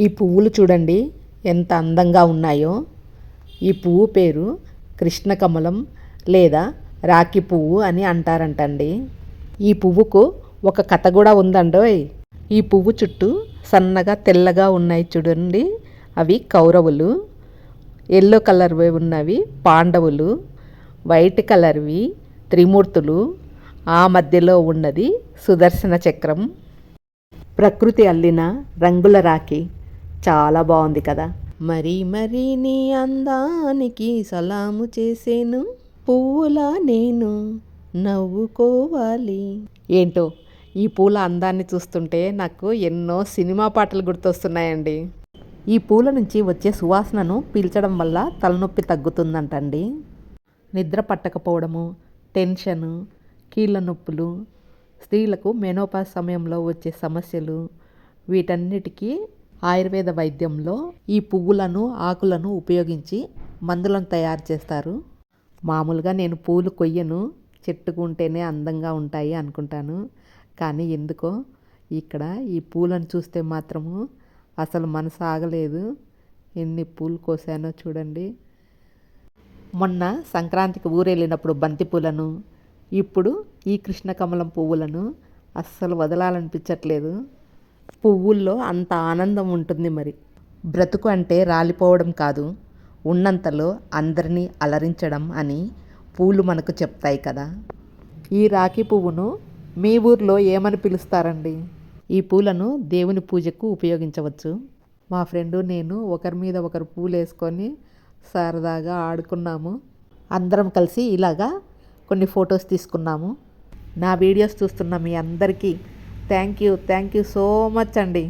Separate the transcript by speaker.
Speaker 1: ఈ పువ్వులు చూడండి ఎంత అందంగా ఉన్నాయో. ఈ పువ్వు పేరు కృష్ణకమలం లేదా రాఖీ పువ్వు అని అంటారంటండి. ఈ పువ్వుకు ఒక కథ కూడా ఉందండోయ్. ఈ పువ్వు చుట్టూ సన్నగా తెల్లగా ఉన్నాయి చూడండి, అవి కౌరవులు. ఎల్లో కలర్వి ఉన్నవి పాండవులు. వైట్ కలర్వి త్రిమూర్తులు. ఆ మధ్యలో ఉన్నది సుదర్శన చక్రం. ప్రకృతి అల్లిన రంగుల రాఖీ చాలా బాగుంది కదా. మరీ మరీ నీ అందానికి సలాము చేసేను, పువ్వులా నేను నవ్వుకోవాలి. ఏంటో ఈ పూల అందాన్ని చూస్తుంటే నాకు ఎన్నో సినిమా పాటలు గుర్తొస్తున్నాయండి. ఈ పూల నుంచి వచ్చే సువాసనను పీల్చడం వల్ల తలనొప్పి తగ్గుతుందంటండి. నిద్ర పట్టకపోవడము, టెన్షను, కీళ్ళ నొప్పులు, స్త్రీలకు మెనోపాజ్ సమయంలో వచ్చే సమస్యలు, వీటన్నిటికీ ఆయుర్వేద వైద్యంలో ఈ పువ్వులను ఆకులను ఉపయోగించి మందులను తయారు చేస్తారు. మామూలుగా నేను పూలు కొయ్యను, చెట్టుకు ఉంటేనే అందంగా ఉంటాయి అనుకుంటాను. కానీ ఎందుకో ఇక్కడ ఈ పూలను చూస్తే మాత్రము అసలు మనసు ఆగలేదు. ఎన్ని పూలు కోసానో చూడండి. మొన్న సంక్రాంతికి ఊరెళ్ళినప్పుడు బంతి పూలను, ఇప్పుడు ఈ కృష్ణకమలం పువ్వులను అస్సలు వదలాలనిపించట్లేదు. పువ్వుల్లో అంత ఆనందం ఉంటుంది మరి. బ్రతుకు అంటే రాలిపోవడం కాదు, ఉన్నంతలో అందరినీ అలరించడం అని పూలు మనకు చెప్తాయి కదా. ఈ రాఖీ పువ్వును మీ ఊర్లో ఏమని పిలుస్తారండి? ఈ పూలను దేవుని పూజకు ఉపయోగించవచ్చు. మా ఫ్రెండు నేను ఒకరి మీద ఒకరు పూలు వేసుకొని సరదాగా ఆడుకున్నాము. అందరం కలిసి ఇలాగా కొన్ని ఫొటోస్ తీసుకున్నాము. నా వీడియోస్ చూస్తున్న మీ అందరికీ థ్యాంక్ యూ సో మచ్ అండి.